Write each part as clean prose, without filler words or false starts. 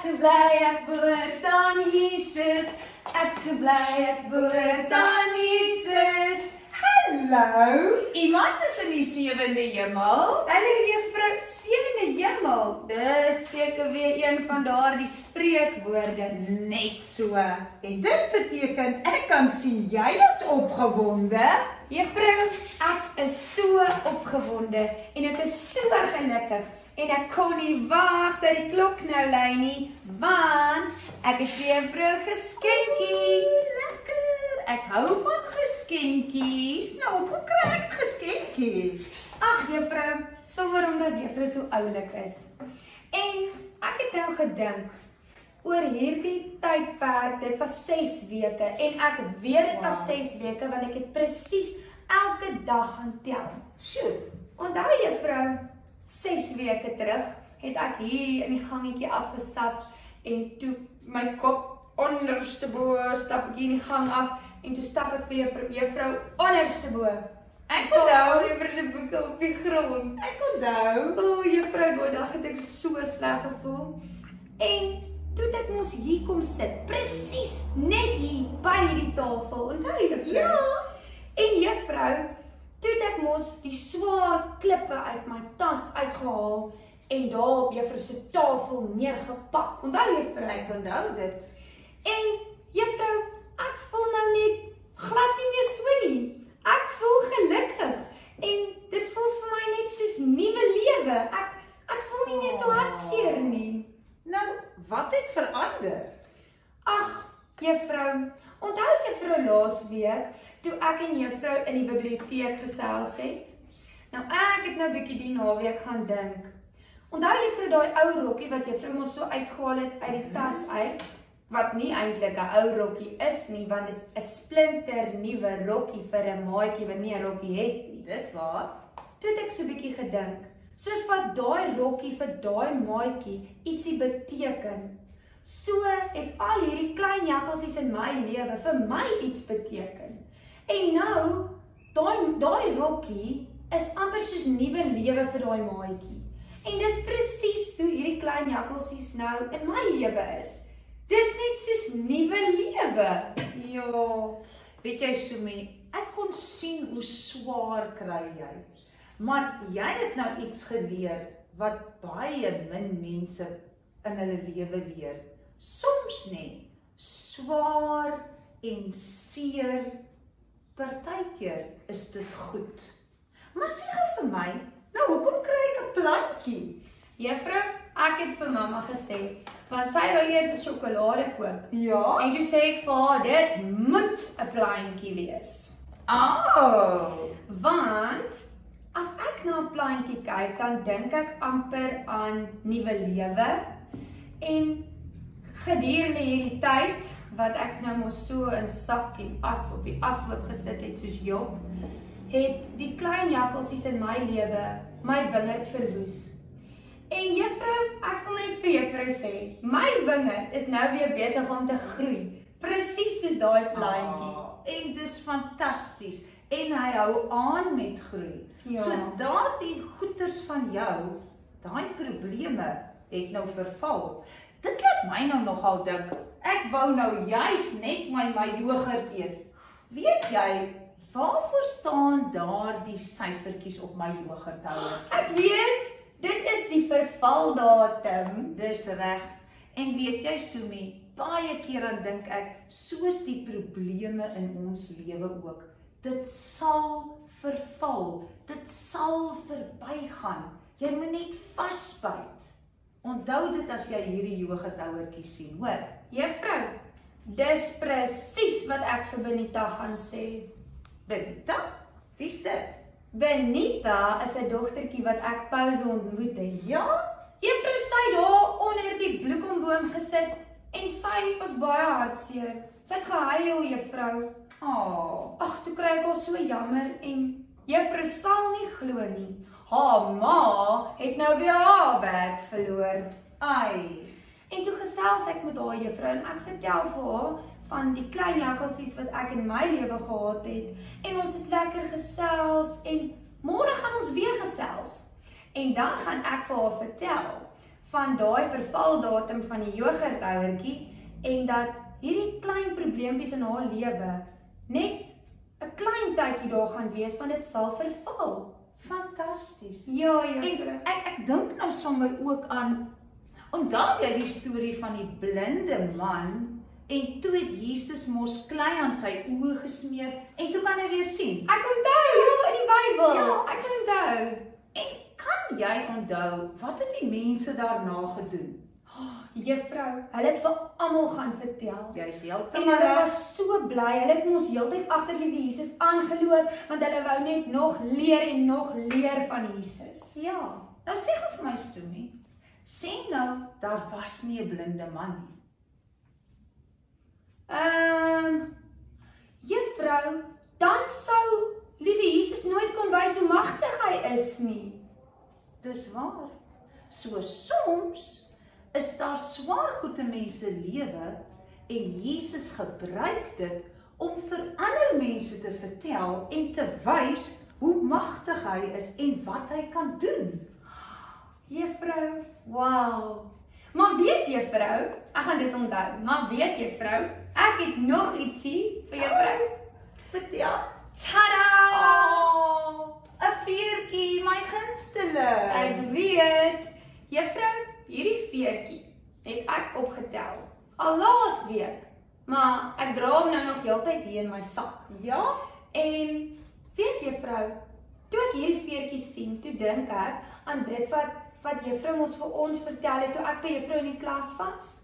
so bly ek behoort aan Jesus. Ek so bly ek behoort aan Jesus. Hallo, iemand is in die 7de hemel. Hallo juffrou, 7de hemel. Dis seker weer een van daardie spreekwoorde. Net so. En dit beteken ek kan sien jy is opgewonde. Juffrou, ek is so opgewonde en ek is so gelukkig. En ek kon nie wag dat die klok nou lui nie, want ek het vir juffrou 'n geskenkie. Lekker, ek hou van geskenkies. Nou, hoe kry ek 'n geskenkie? Ag juffrou, sommer omdat juffrou so oulik is. En ek het nou gedink oor hierdie tydperk, dit was 6 weke en ek weet dit was 6 weke want ek het presies elke dag gaan tel. Sjoe. Onthou juffrou, 6 weke terug het ek hier in die gangetjie afgestap en toe my kop onderste bo, stap ek hier in die gang af en toe stap ek vir juffrou onderste bo. Ek onthou, juffrou se boeke op die grond. ek onthou. O, juffrou, daai dag het ek so sleg gevoel. En toe het ek mos hier kom sit, presies net hier by hierdie tafel. Onthou juffrou? Ja. En juffrou, toe het ek mos die swaar klippe uit my tas uitgehaal en daar op juffrou se tafel neergepak. Onthou juffrou? Ek onthou dit. En juffrou, ek voel nou net glad nie meer so nie. Ek voel gelukkig en dit voel vir my net soos nuwe lewe. Ek voel nie meer so hartseer nie. Nou, wat het verander? Ag, juffrou, onthou juffrou laasweek toe ek en juffrou in die biblioteek gesels het? Nou ek het nou bietjie die naweek gaan dink. Onthou juffrou daai ou rokkie wat juffrou mos so uitgehaal het uit die tas uit? Wat nie eintlik 'n ou rokkie is nie, want dit is 'n splinter nuwe rokkie vir 'n maatjie wat nie 'n rokkie het nie. Dis waar. Toe het ek so bietjie gedink, soos wat daai rokkie vir daai maatjie ietsie beteken, so het al hierdie klein jakkalsies in my lewe vir my iets beteken. En nou, daai rokkie is amper soos nuwe lewe vir daai maatjie. En dis presies hoe hierdie klein jakkalsies nou in my lewe is. Dis net soos nuwe lewe. Ja, weet jy Sumi, ek kon sien hoe swaar kry jy. Maar jy het nou iets geleer wat baie min mense in hulle lewe leer. Soms net swaar en seer, partykeer is dit goed. Maar sê gou vir my, nou hoekom kry ek 'n plantjie? Juffrou, ek het vir mamma gesê, want sy wou eers 'n sjokolade koop. Ja? En toe sê ek vir haar, dit moet 'n plantjie wees. Oh, Want as ek na 'n plantjie kyk, dan dink ek amper aan nuwe lewe. En gedurende hierdie tyd wat ek nou mos so in sak en as op die ashoop gesit het soos Job, het die klein jakkalsies in my lewe my wingerd verwoes. En juffrou, ek wil net vir juffrou sê, my wingerd is nou weer besig om te groei, presies soos daai plantjie. En dis fantasties. En hy hou aan met groei. Ja. So daardie goeters van jou, daai probleme het nou verval. Dit laat my nou nogal dink, ek wou nou juis net my jogurt eet. Weet jy, waarvoor staan daardie syfertjies op my jogurthouer? Ek weet, dit is die vervaldatum. Dis reg. En weet jy Sumi, baie keer dan dink ek, soos die probleme in ons lewe ook, dit sal verval, dit sal verbygaan. Jy moet net vasbyt. Onthou dit as jy hierdie jogurthouertjie sien, hoor? Juffrou, dis presies wat ek vir Benita gaan sê. Benita, wie's dit? Benita is 'n dogtertjie wat ek pouse ontmoet het. Ja? Juffrou sy daar onder die bloekomboom gesit en sy was baie hartseer. Sy het gehuil, juffrou. Oh, Ag, toe kry ek al so jammer en juffrou sal nie glo nie. Haar ma het nou weer haar werk verloor. ai. En toe gesels ek met haar juffrou en ek vertel vir haar van die klein jakkalsies wat ek in my lewe gehad het. En ons het lekker gesels en môre gaan ons weer gesels. En dan gaan ek vir haar vertel van daai vervaldatum van die jogurthouertjie en dat hierdie klein probleempies in haar lewe net 'n klein tydjie daar gaan wees want dit sal verval. Fantasties. Ja, En juffrou. ek dink nou sommer ook aan, onthou jy die storie van die blinde man, en toe het Jesus mos klei aan sy oë gesmeer, en toe kan hy weer sien. Ek onthou, ja, in die Bybel. Ja. Ek onthou. En kan jy onthou, wat het die mense daarna gedoen? Juffrou, hulle het vir almal gaan vertel. Jy's En heeltemal hulle reg. was so bly, hulle het mos heeltyd agter die Jesus aangeloop, want hulle wou net nog leer en nog leer van Jesus. Ja, nou sê gou vir my, Sumi, sê nou, daar was nie 'n blinde man nie. Juffrou, dan sou liewe Jesus nooit kon wys hoe magtig hy is nie. Dis waar. So soms is daar swaar goed in mense lewe en Jesus gebruik dit om vir ander mense te vertel en te wys hoe magtig hy is en wat hy kan doen. Juffrou, wow. Maar weet juffrou, ek gaan dit onthou, maar weet juffrou, ek het nog ietsie vir juffrou. Vertel. Tada! Oh, 'n veertjie, my gunsteling. Ek weet, juffrou, hierdie veertjie het ek opgetel al laas week, maar ek dra hom nou nog heeltyd hier in my sak. Ja? En weet juffrou, toe ek hierdie veertjie sien, toe dink ek aan dit wat juffrou ons vir ons vertel het toe ek by juffrou in die klas was.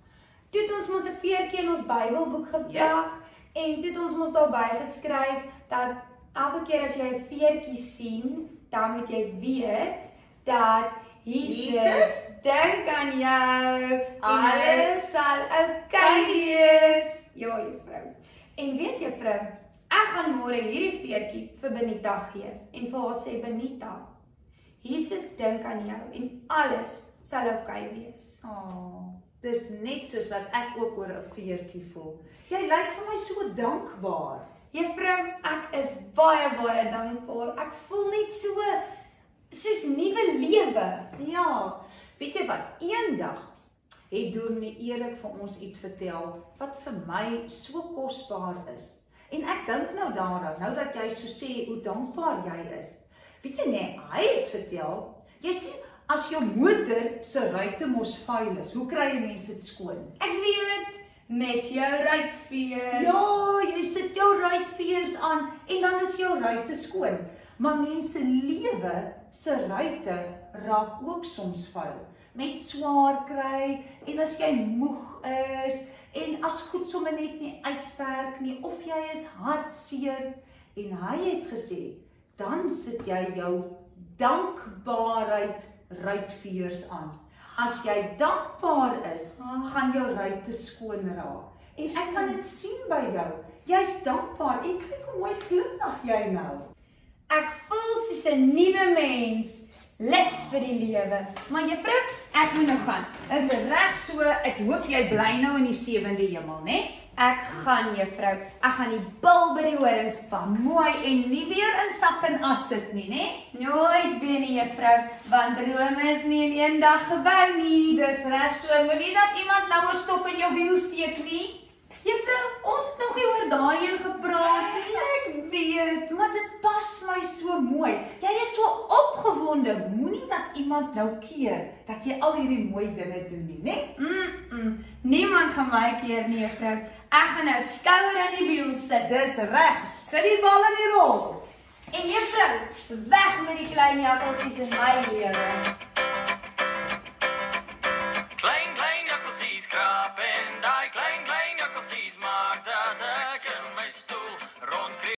Toe het ons mos 'n veertjie in ons Bybelboek geplak en toe het ons mos daarby geskryf dat elke keer as jy 'n veertjie sien, dan moet jy weet dat Jesus dink aan jou en alles sal oukei wees. Ja, juffrou. En weet juffrou, ek gaan môre hierdie veertjie vir Benita gee en vir haar sê, Benita, Jesus dink aan jou en alles sal oukei wees. Oh, dis net soos wat ek ook oor 'n veertjie voel. Jy lyk vir my so dankbaar. Juffrou, ek is baie dankbaar. Ek voel net soos nuwe lewe. Ja, weet jy wat? Eendag het Dominee Erik vir ons iets vertel wat vir my so kosbaar is. En ek dink nou daaraan, nou dat jy so sê hoe dankbaar jy is. Weet jy nee, hy het vertel, jy sien as jou motor se ruitte mos vuil is, hoe kry jy mense dit skoon? Ek weet, met jou ruitveers. Ja, jy sit jou ruitveers aan en dan is jou ruitte skoon. Maar mense lewe se ruitte raak ook soms vuil. Met swaar kry en as jy moeg is en as goed sommer net nie uitwerk nie of jy is hartseer en hy het gesê, dan sit jy jou dankbaarheid ruitveers aan. As jy dankbaar is, gaan jou ruitte skoon raak. En ek kan dit sien by jou. Jy's dankbaar en kyk hoe mooi glimlag jy nou. Ek voel soos 'n nuwe mens, lus vir die lewe. Maar juffrou, ek moet nou gaan. Is dit reg so? Ek hoop jy bly nou in die 7de hemel, né? Ek gaan juffrou, ek gaan die bil by die horings pak. Mooi en nie weer in sak en as sit nie, né? Nooit weer nie juffrou, want drome is nie in een dag gebou nie. Dis reg so. Moenie dat iemand nou 'n stok in jou wiel steek nie. Juffrou, ons het nog nie oor daai een gepraat nie. Ek weet, maar dit pas my so mooi. Jy is so opgewonde. Moenie dat iemand nou keer dat jy al hierdie mooi dinge doen nie, né? Niemand gaan my keer nie, juffrou. Ek gaan nou skouer aan die wiel sit. Dis reg. Sit die bal in die rol. En juffrou, weg met die klein jakkalsies in my lewe.